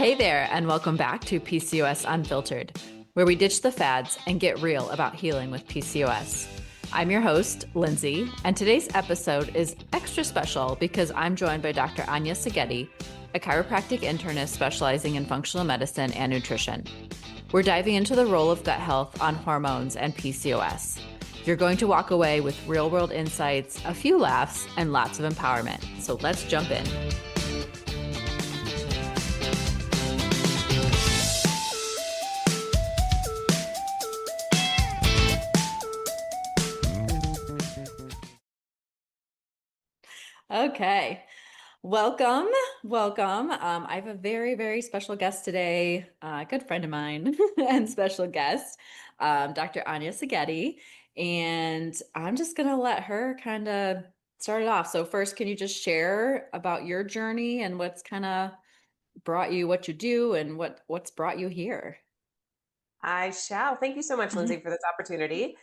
Hey there, and welcome back to PCOS Unfiltered, where we ditch the fads and get real about healing with PCOS. I'm your host, Lindsay, and today's episode is extra special because I'm joined by Dr. Anya Szigeti, a chiropractic internist specializing in functional medicine and nutrition. We're diving into the role of gut health on hormones and PCOS. You're going to walk away with real-world insights, a few laughs, and lots of empowerment. So let's jump in. Okay. Welcome. I have a very, very special guest today, a good friend of mine and special guest, Dr. Anya Szigeti. And I'm just going to let her kind of start it off. So first, can you just share about your journey and what's kind of brought you what you do and what's brought you here? I shall. Thank you so much, Lindsay, for this opportunity.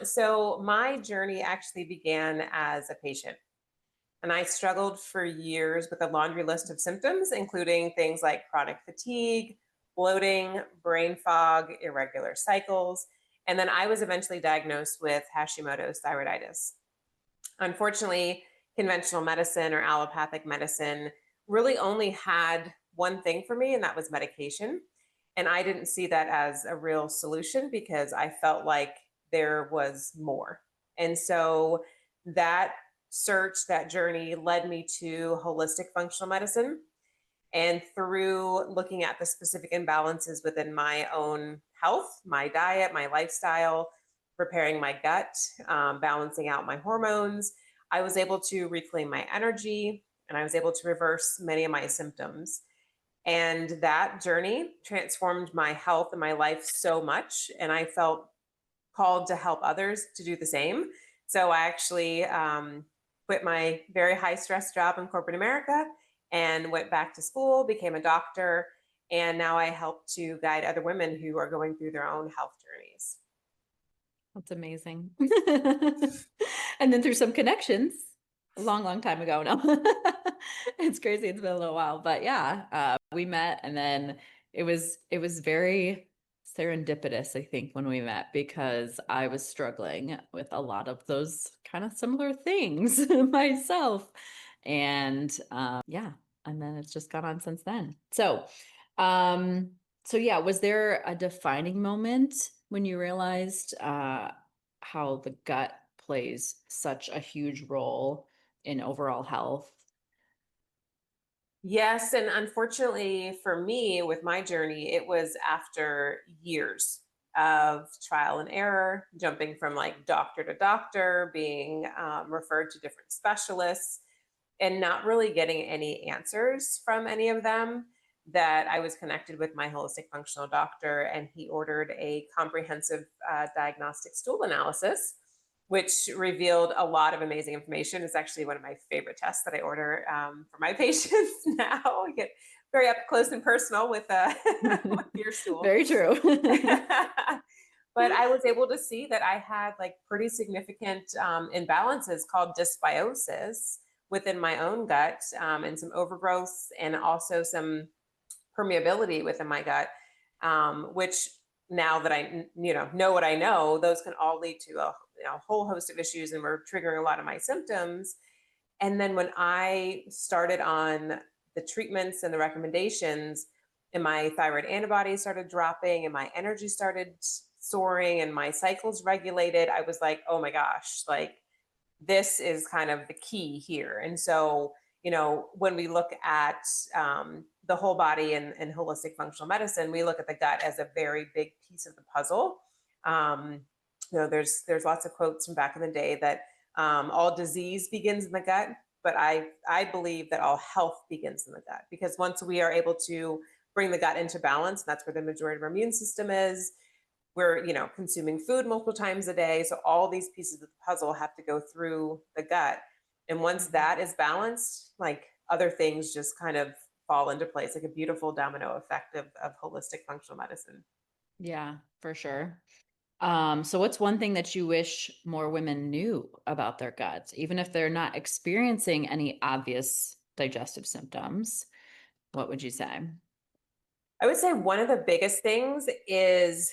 So my journey actually began as a patient, and I struggled for years with a laundry list of symptoms, including things like chronic fatigue, bloating, brain fog, irregular cycles, and then I was eventually diagnosed with Hashimoto's thyroiditis. Unfortunately, conventional medicine or allopathic medicine really only had one thing for me, and that was medication. And I didn't see that as a real solution because I felt like there was more. And so that search, that journey led me to holistic functional medicine. And through looking at the specific imbalances within my own health, my diet, my lifestyle, preparing my gut, balancing out my hormones, I was able to reclaim my energy and I was able to reverse many of my symptoms. And that journey transformed my health and my life so much. And I felt called to help others to do the same. So I actually quit my very high stress job in corporate America and went back to school, became a doctor. And now I help to guide other women who are going through their own health journeys. That's amazing. And then through some connections a long, long time ago. No, it's crazy. It's been a little while, but yeah, we met and then it was very serendipitous, I think, when we met because I was struggling with a lot of those kind of similar things myself. And yeah, and then it's just gone on since then. Um, so yeah, was there a defining moment when you realized how the gut plays such a huge role in overall health? Yes, and unfortunately for me, with my journey, it was after years of trial and error, jumping from like doctor to doctor, being referred to different specialists, and not really getting any answers from any of them. That I was connected with my holistic functional doctor, and he ordered a comprehensive diagnostic stool analysis which revealed a lot of amazing information. It's actually one of my favorite tests that I order for my patients now. I get very up close and personal with, with your stool. Very true. But I was able to see that I had like pretty significant imbalances called dysbiosis within my own gut and some overgrowth and also some permeability within my gut, which now that I know what I know, those can all lead to a whole host of issues and were triggering a lot of my symptoms. And then when I started on the treatments and the recommendations, and my thyroid antibodies started dropping, and my energy started soaring, and my cycles regulated, I was like, oh my gosh, like this is kind of the key here. And so, when we look at the whole body and holistic functional medicine, we look at the gut as a very big piece of the puzzle. Um, there's lots of quotes from back in the day that all disease begins in the gut, but I believe that all health begins in the gut because once we are able to bring the gut into balance, that's where the majority of our immune system is. We're consuming food multiple times a day, so all these pieces of the puzzle have to go through the gut, and once that is balanced, like other things just kind of fall into place, like a beautiful domino effect of holistic functional medicine. Yeah, for sure. So what's one thing that you wish more women knew about their guts, even if they're not experiencing any obvious digestive symptoms? What would you say? I would say one of the biggest things is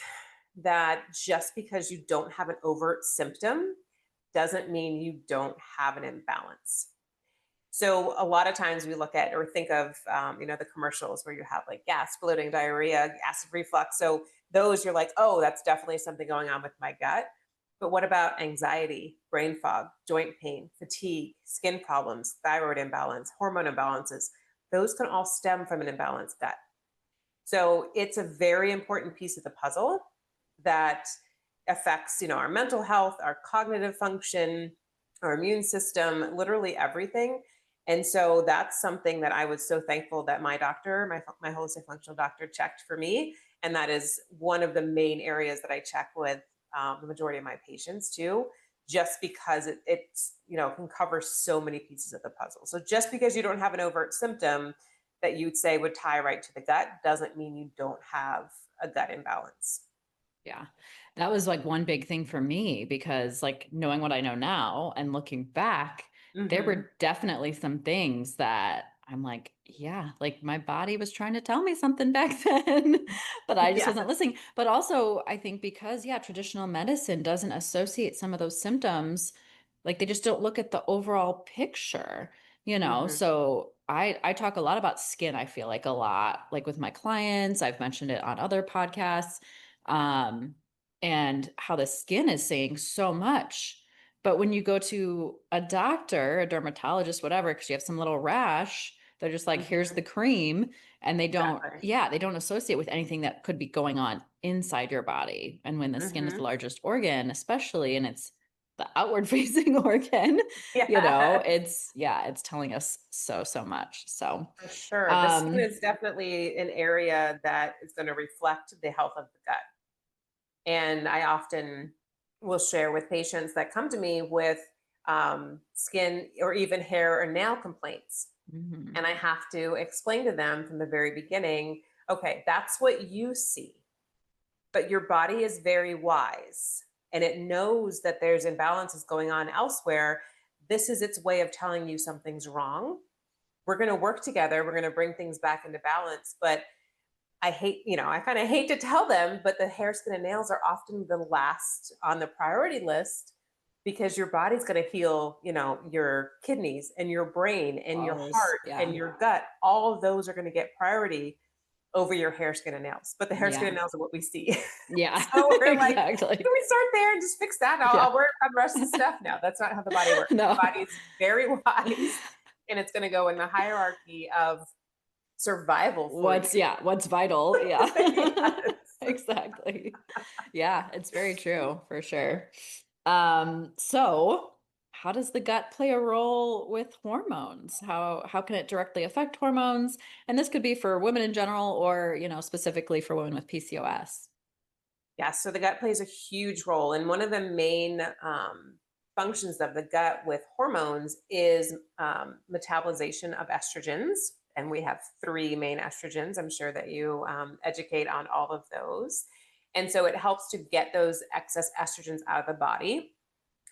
that just because you don't have an overt symptom doesn't mean you don't have an imbalance. So a lot of times we look at or think of, the commercials where you have like gas, bloating, diarrhea, acid reflux. So those you're like, oh, that's definitely something going on with my gut. But what about anxiety, brain fog, joint pain, fatigue, skin problems, thyroid imbalance, hormone imbalances? Those can all stem from an imbalanced gut. So it's a very important piece of the puzzle that affects, our mental health, our cognitive function, our immune system, literally everything. And so that's something that I was so thankful that my doctor, my holistic functional doctor, checked for me. And that is one of the main areas that I check with the majority of my patients too, just because it's, can cover so many pieces of the puzzle. So just because you don't have an overt symptom that you'd say would tie right to the gut doesn't mean you don't have a gut imbalance. Yeah. That was like one big thing for me because like knowing what I know now and looking back, there Hmm. were definitely some things that I'm like, yeah, like my body was trying to tell me something back then, but I just Yeah. wasn't listening. But also, I think because, yeah, traditional medicine doesn't associate some of those symptoms, like they just don't look at the overall picture, you know? Hmm. So I talk a lot about skin, I feel like a lot, like with my clients, I've mentioned it on other podcasts, um, and how the skin is saying so much. But when you go to a doctor, a dermatologist, whatever, because you have some little rash, they're just like, here's Hmm. the cream. And they don't, Exactly. yeah, they don't associate with anything that could be going on inside your body. And when the skin is the Hmm. largest organ, especially, and it's the outward facing organ, Yeah, yeah, it's telling us so, so much. So, for sure. The skin um, is definitely an area that is going to reflect the health of the gut. And I often will share with patients that come to me with skin or even hair or nail complaints. mhm. And I have to explain to them from the very beginning, okay, that's what you see, but your body is very wise and it knows that there's imbalances going on elsewhere. This is its way of telling you something's wrong. We're going to work together. We're going to bring things back into balance. But I kind of hate to tell them, but the hair, skin, and nails are often the last on the priority list because your body's going to heal, your kidneys and your brain and your Always, heart and yeah. your gut. All of those are going to get priority over your hair, skin, and nails. But the hair, skin, Yeah. and nails are what we see. Yeah, So we're like, exactly. can we start there and just fix that? Yeah. I'll work on the rest of the stuff. No, that's not how the body works. The No. body is very wise and it's going to go in the hierarchy of survival for you. What's vital? Yeah. Yes. Exactly. Yeah, it's very true for sure. So how does the gut play a role with hormones? How can it directly affect hormones? And this could be for women in general or, specifically for women with PCOS. Yeah, so the gut plays a huge role. And one of the main functions of the gut with hormones is metabolization of estrogens. And we have three main estrogens. I'm sure that you educate on all of those. And so it helps to get those excess estrogens out of the body.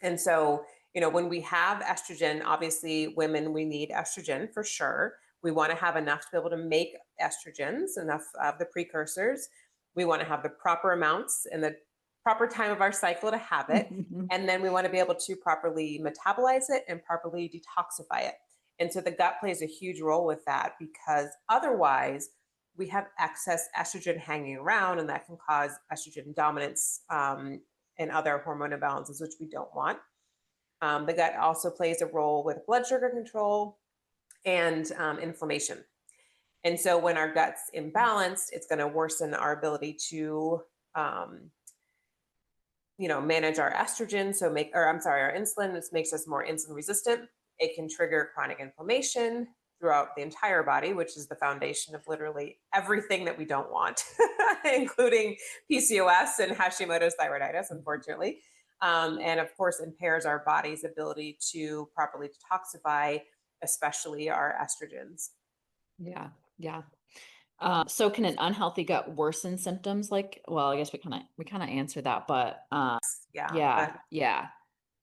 And so, when we have estrogen, obviously, women, we need estrogen for sure. We want to have enough to be able to make estrogens, enough of the precursors. We want to have the proper amounts and the proper time of our cycle to have it. And then we want to be able to properly metabolize it and properly detoxify it. And so the gut plays a huge role with that because otherwise, we have excess estrogen hanging around, and that can cause estrogen dominance and other hormone imbalances, which we don't want. The gut also plays a role with blood sugar control and inflammation. And so when our gut's imbalanced, it's going to worsen our ability to, um, manage our estrogen. Our insulin. This makes us more insulin resistant. It can trigger chronic inflammation throughout the entire body, which is the foundation of literally everything that we don't want, including PCOS and Hashimoto's thyroiditis, unfortunately. And of course, impairs our body's ability to properly detoxify, especially our estrogens. Yeah. Yeah. So can an unhealthy gut worsen symptoms well, I guess we kind of answered that, but Yeah, yeah, but yeah.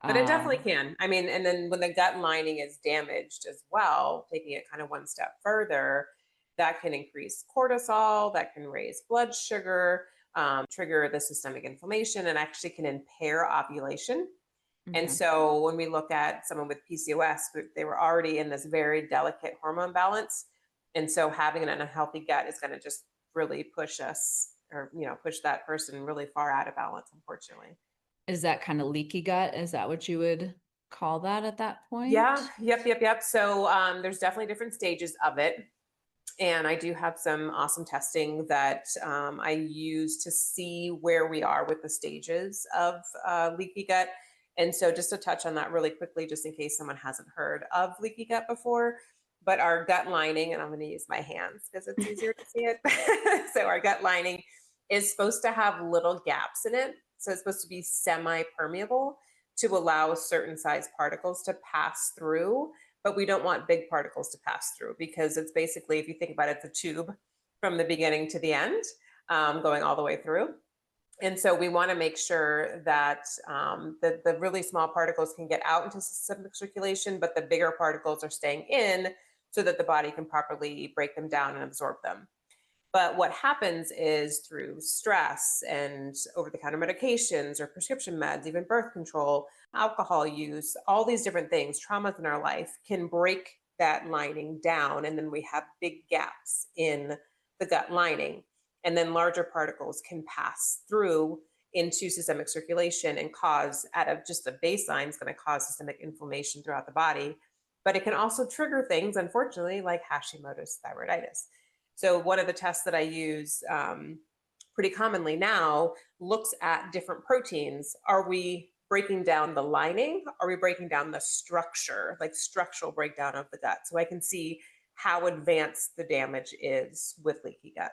it definitely Um, can. I mean, and then when the gut lining is damaged as well, taking it kind of one step further, That can increase cortisol, that can raise blood sugar, trigger the systemic inflammation, and actually can impair ovulation. And Okay. so when we look at someone with PCOS, they were already in this very delicate hormone balance. And so having an unhealthy gut is going to just really push us, or, push that person really far out of balance, unfortunately. Is that kind of leaky gut? Is that what you would call that at that Yeah, point? yep. So there's definitely different stages of it. And I do have some awesome testing that I use to see where we are with the stages of leaky gut. And so, just to touch on that really quickly, just in case someone hasn't heard of leaky gut before, but our gut lining, and I'm going to use my hands because it's easier to see it. So, our gut lining is supposed to have little gaps in it. So, it's supposed to be semi permeable to allow certain size particles to pass through, but we don't want big particles to pass through because it's basically, if you think about it, it's a tube from the beginning to the end, going all the way through. And so we want to make sure that the really small particles can get out into systemic circulation, but the bigger particles are staying in so that the body can properly break them down and absorb them. But what happens is through stress and over the counter medications or prescription meds, even birth control, alcohol use, all these different things, traumas in our life can break that lining down. And then we have big gaps in the gut lining. And then larger particles can pass through into systemic circulation and cause, at just a baseline, is going to cause systemic inflammation throughout the body. But it can also trigger things, unfortunately, like Hashimoto's thyroiditis. So one of the tests that I use pretty commonly now looks at different proteins. Are we breaking down the lining? Are we breaking down the structure, like structural breakdown of the gut? So I can see how advanced the damage is with leaky gut.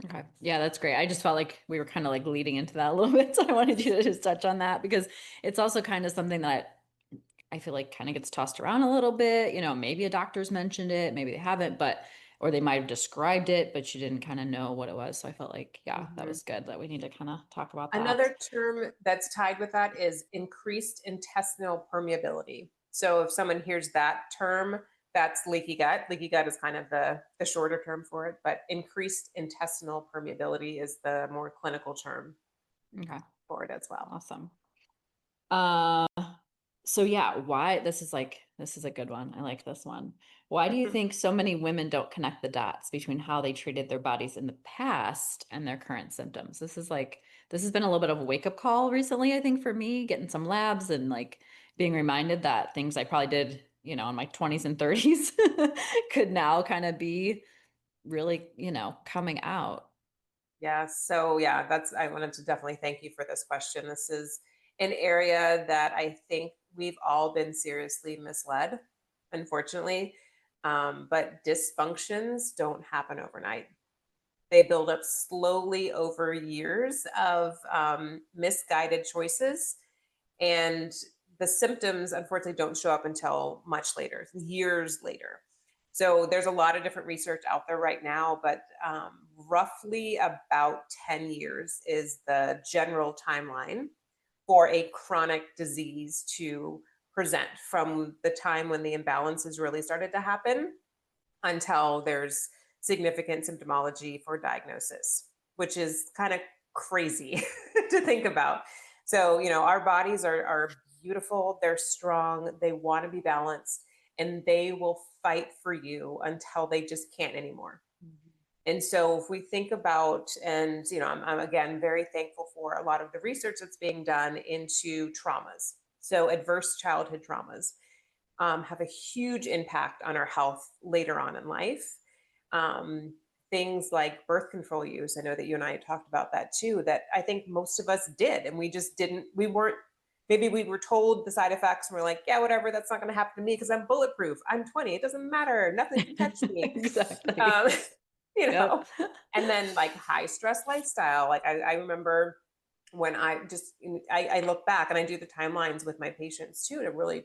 Okay. Yeah, that's great. I just felt like we were kind of like leading into that a little bit. So I wanted you to just touch on that because it's also kind of something that I feel like kind of gets tossed around a little bit. Maybe a doctor's mentioned it, maybe they haven't, or they might have described it, but you didn't kind of know what it was. So I felt like, yeah, that Mhm. was good that we need to kind of talk about that. Another term that's tied with that is increased intestinal permeability. So if someone hears that term, that's leaky gut. Leaky gut is kind of the shorter term for it, but increased intestinal permeability is the more clinical term Okay. for it as well. Awesome. Uh, so yeah, why this is a good one. I like this one. Why do you think so many women don't connect the dots between how they treated their bodies in the past and their current symptoms? This has been a little bit of a wake-up call recently, I think, for me, getting some labs and like being reminded that things I probably did, in my 20s and 30s could now kind of be really, coming out. Yeah. So yeah, I wanted to definitely thank you for this question. This is an area that I think we've all been seriously misled, unfortunately. But dysfunctions don't happen overnight. They build up slowly over years of misguided choices. And the symptoms, unfortunately, don't show up until much later, years later. So there's a lot of different research out there right now, but roughly about 10 years is the general timeline for a chronic disease to present from the time when the imbalances really started to happen until there's significant symptomology for diagnosis, which is kind of crazy to think about. So, our bodies are beautiful, they're strong, they want to be balanced, and they will fight for you until they just can't anymore. And so, if we think about, and I'm again very thankful for a lot of the research that's being done into traumas. So, adverse childhood traumas have a huge impact on our health later on in life. Um, Things like birth control use. I know that you and I had talked about that too, that I think most of us did. And we just didn't, we weren't, maybe we were told the side effects and we're like, yeah, whatever, that's not going to happen to me because I'm bulletproof. I'm 20. It doesn't matter. Nothing can touch me. Exactly. Um, you Yep. know, and then like high stress lifestyle. Like I remember when I look back and I do the timelines with my patients too to really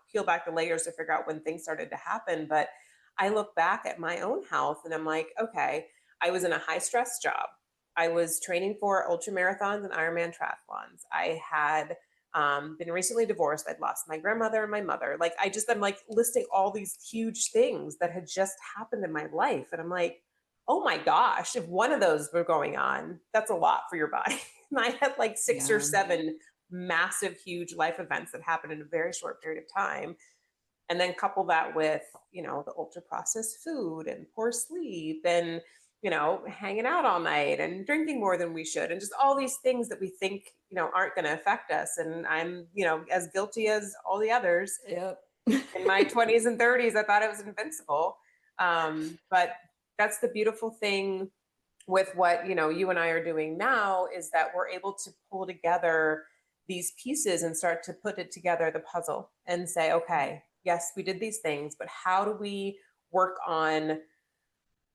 peel back the layers to figure out when things started to happen. But I look back at my own health and I'm like, okay, I was in a high stress job. I was training for ultra marathons and Ironman triathlons. I had been recently divorced. I'd lost my grandmother and my mother. Like I'm like listing all these huge things that had just happened in my life. And I'm like, oh my gosh, if one of those were going on, that's a lot for your body. And I had like six or Yeah. seven massive, huge life events that happened in a very short period of time. And then couple that with, the ultra processed food and poor sleep and, hanging out all night and drinking more than we should. And just all these things that we think, aren't going to affect us. And I'm, as guilty as all the others. Yep. In my 20s and 30s, I thought I was invincible. But that's the beautiful thing with what, you and I are doing now, is that we're able to pull together these pieces and start to put it together, the puzzle, and say, okay, yes, we did these things, but how do we work on,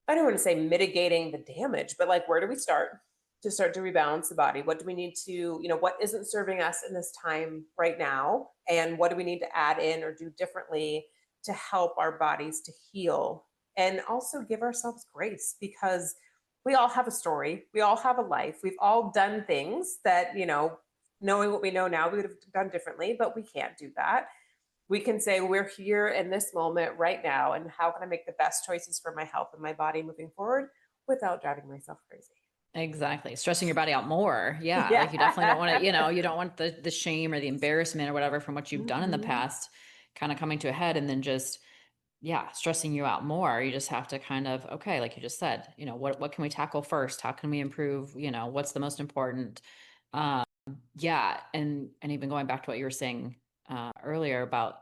I don't want to say mitigating the damage, but like, where do we start to rebalance the body? What do we need to, what isn't serving us in this time right now? And what do we need to add in or do differently to help our bodies to heal? And also give ourselves grace, because we all have a story. We all have a life. We've all done things that, knowing what we know now, we would have done differently, but we can't do that. We can say, we're here in this moment right now, and how can I make the best choices for my health and my body moving forward without driving myself crazy? Exactly. Stressing your body out more. Yeah. Yeah. Like you definitely don't want to, you don't want the shame or the embarrassment or whatever from what you've done in the Mhm. past kind of coming to a head and then just, yeah, stressing you out more. You just have to kind of, okay, like you just said, what can we tackle first? How can we improve? What's the most important? Um, yeah. And even going back to what you were saying earlier about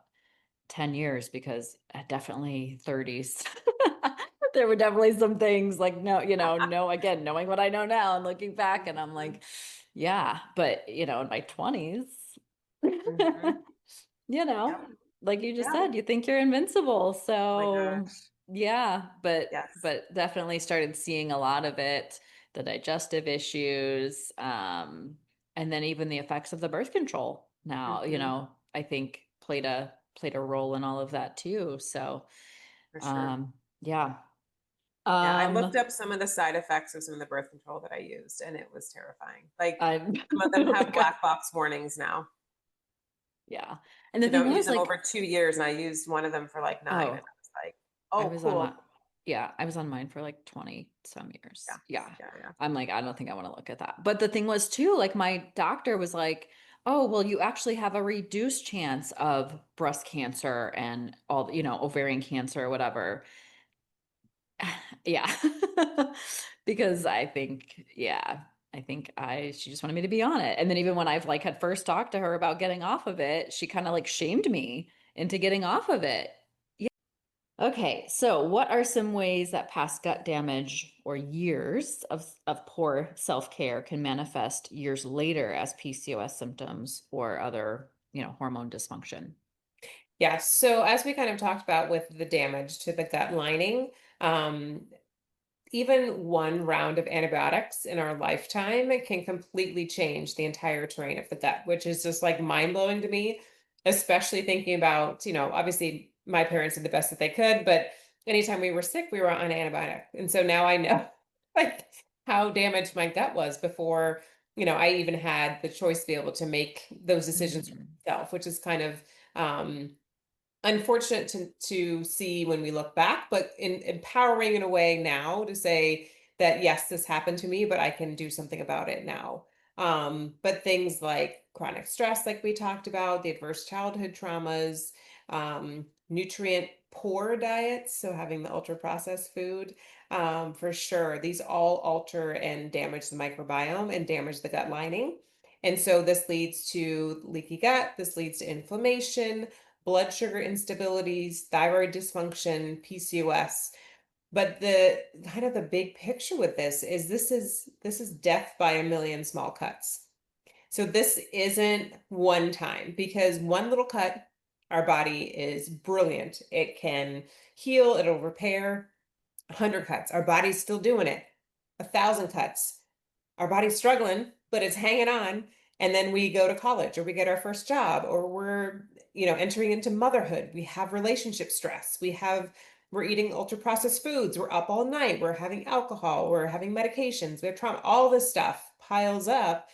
10 years, because definitely 30s. There were definitely some things like, no, no, again, knowing what I know now and looking back, and I'm like, yeah, but in my 20s, Mhm. you know, Yep. like you just Yeah. said, you think you're invincible. Oh my So gosh. yeah, but Yes. but definitely started seeing a lot of it, the digestive issues, and then even the effects of the birth control now, Mhm. I think played a role in all of that too. So For sure. um yeah. Yeah, I looked Um up some of the side effects of some of the birth control that I used, and it was terrifying. Like, I'm some of them have black box warnings now. yeah. And the So thing don't use was them like, over 2 years. And I used one of them for like 9. And I oh, was like, I oh, was on my, cool. yeah, I was on mine for like 20 some years. Yeah. Yeah. Yeah. Yeah. I'm like, I don't think I want to look at that. But the thing was too, like my doctor was like, oh, well, you actually have a reduced chance of breast cancer and all, ovarian cancer or whatever. Yeah. Because I think, yeah, she just wanted me to be on it. And then even when I've like had first talked to her about getting off of it, she kind of like shamed me into getting off of it. Okay, so what are some ways that past gut damage or years of poor self-care can manifest years later as PCOS symptoms or other, hormone dysfunction? Yeah. So as we kind of talked about with the damage to the gut lining, um, even one round of antibiotics in our lifetime can completely change the entire terrain of the gut, which is just like mind blowing to me, especially thinking about, obviously my parents did the best that they could, but anytime we were sick, we were on antibiotic. And so now I know like how damaged my gut was before, I even had the choice to be able to make those decisions for Mhm. myself, which is kind of, um, unfortunate to see when we look back, but empowering in a way now to say that yes, this happened to me, but I can do something about it now. But things like chronic stress, like we talked about, the adverse childhood traumas, nutrient poor diets, so having the ultra processed food, for sure, these all alter and damage the microbiome and damage the gut lining. And so this leads to leaky gut, this leads to inflammation, blood sugar instabilities, thyroid dysfunction, PCOS. But the kind of the big picture with this is death by a million small cuts. So this isn't one time, because one little cut, our body is brilliant. It can heal, it'll repair. 100 cuts, our body's still doing it. 1,000 cuts, our body's struggling, but it's hanging on. And then we go to college, or we get our first job, or we're, entering into motherhood. We have relationship stress. We're eating ultra processed foods. We're up all night. We're having alcohol. We're having medications. We have trauma. All this stuff piles up.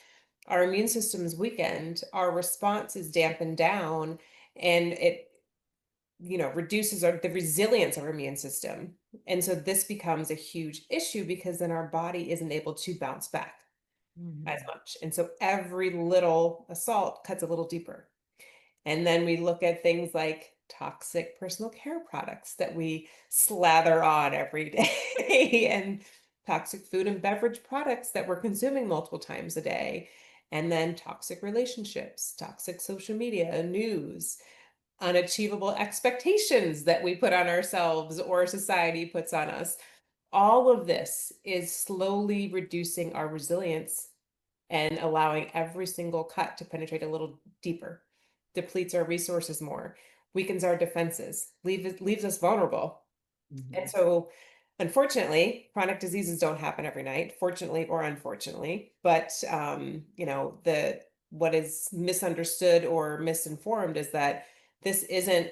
our immune system's weakened, our response is dampened down, and it, reduces the resilience of our immune system. And so this becomes a huge issue because then our body isn't able to bounce back as Mhm. much. And so every little assault cuts a little deeper. And then we look at things like toxic personal care products that we slather on every day and toxic food and beverage products that we're consuming multiple times a day. And then toxic relationships, toxic social media, news, unachievable expectations that we put on ourselves or society puts on us. All of this is slowly reducing our resilience and allowing every single cut to penetrate a little deeper, depletes our resources more, weakens our defenses, leaves us vulnerable. And Mhm. so, unfortunately, chronic diseases don't happen every night, fortunately or unfortunately. But the what is misunderstood or misinformed is that this isn't,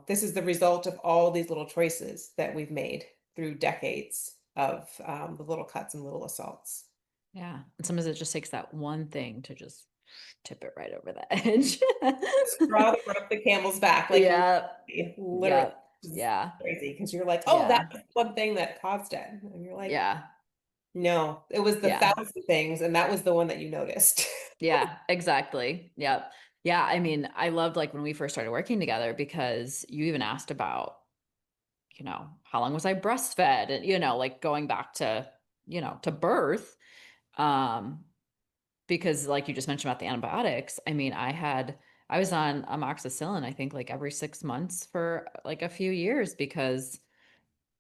this is the result of all these little choices that we've made through decades of the little cuts and little assaults. Yeah. And sometimes it just takes that one thing to just tip it right over the edge. Straw that broke the camel's back, like Yeah. literally, Yep. which is Yeah. crazy because you're like, oh, Yeah. that's one thing that caused it, and you're like, Yeah. no, it was the Yeah. thousand things, and that was the one that you noticed. Yeah. Exactly. Yep. Yeah. I mean, I loved like when we first started working together because you even asked about, how long was I breastfed? And, like going back to, to birth. Um, because like you just mentioned about the antibiotics, I mean, I was on amoxicillin, I think like every 6 months for like a few years because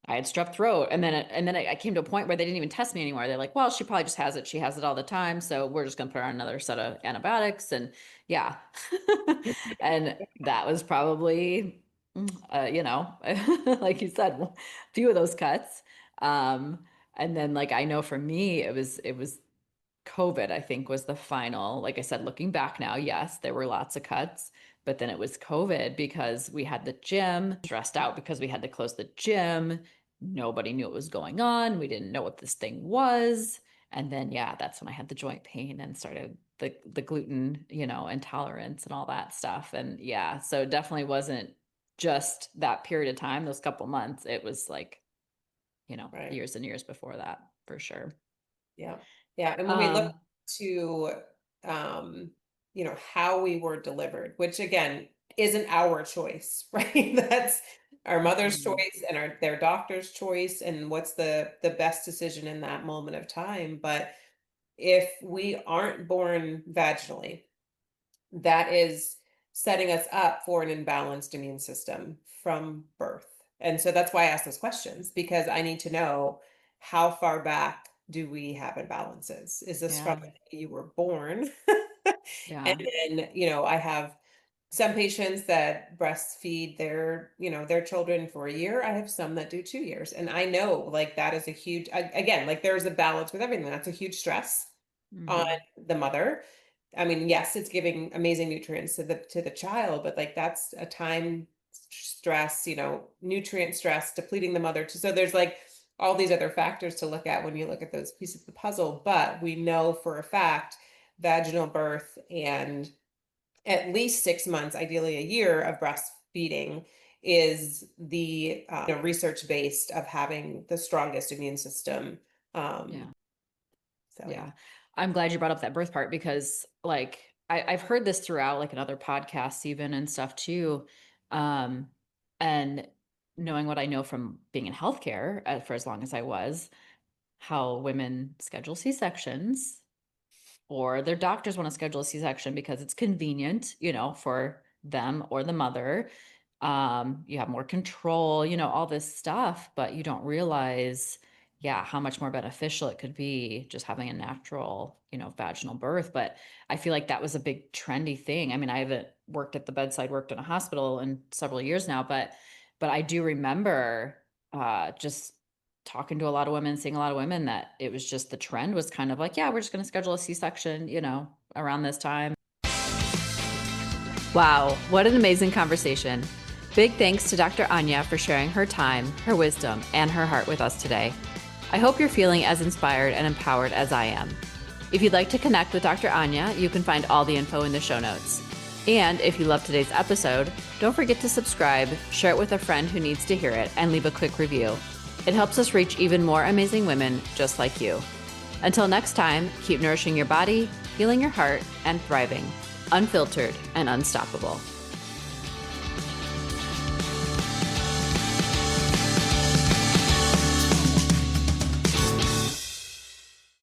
I had strep throat. And then I came to a point where they didn't even test me anymore. They're like, well, she probably just has it. She has it all the time. So we're just going to put her on another set of antibiotics. And yeah. And that was probably, like you said, a few of those cuts. Um, and then like, I know for me, it was COVID, I think, was the final. Like I said, looking back now, yes, there were lots of cuts, but then it was COVID because we had the gym stressed out because we had to close the gym. Nobody knew what was going on. We didn't know what this thing was. And then, yeah, that's when I had the joint pain and started the gluten, intolerance and all that stuff. And yeah, so it definitely wasn't just that period of time, those couple months. It was like, Right. years and years before that for sure. Yeah. Yeah. And when we look Um, to, um, how we were delivered, which again isn't our choice, right? That's our mother's mhm, choice and their doctor's choice, and what's the best decision in that moment of time. But if we aren't born vaginally, that is setting us up for an imbalanced immune system from birth. And so that's why I ask those questions, because I need to know, how far back do we have imbalances? Is this from yeah, the day you were born? And yeah. then, I have some patients that breastfeed their children for a year. I have some that do 2 years. And I know like that is a huge, again, like there's a balance with everything. That's a huge stress on Mhm. the mother. I mean, yes, it's giving amazing nutrients to the child, but like that's a time stress, nutrient stress, depleting the mother. So there's like all these other factors to look at when you look at those pieces of the puzzle. But we know for a fact vaginal birth and at least 6 months, ideally a year of breastfeeding is the research based of having the strongest immune system. Um, Yeah. so yeah. Yeah. I'm glad you brought up that birth part because like I've heard this throughout like in other podcasts even and stuff too. Um, and knowing what I know from being in healthcare for as long as I was, how women schedule C-sections or their doctors want to schedule a C-section because it's convenient, for them or the mother. You have more control, all this stuff, but you don't realize, yeah, how much more beneficial it could be just having a natural, vaginal birth. But I feel like that was a big trendy thing. I mean, I haven't worked at the bedside, worked in a hospital in several years now, but I do remember just talking to a lot of women, seeing a lot of women that it was just the trend was kind of like, yeah, we're just going to schedule a C-section, around this time. Wow, what an amazing conversation. Big thanks to Dr. Anya for sharing her time, her wisdom, and her heart with us today. I hope you're feeling as inspired and empowered as I am. If you'd like to connect with Dr. Anya, you can find all the info in the show notes. And if you love today's episode, don't forget to subscribe, share it with a friend who needs to hear it, and leave a quick review. It helps us reach even more amazing women just like you. Until next time, keep nourishing your body, healing your heart, and thriving, unfiltered and unstoppable.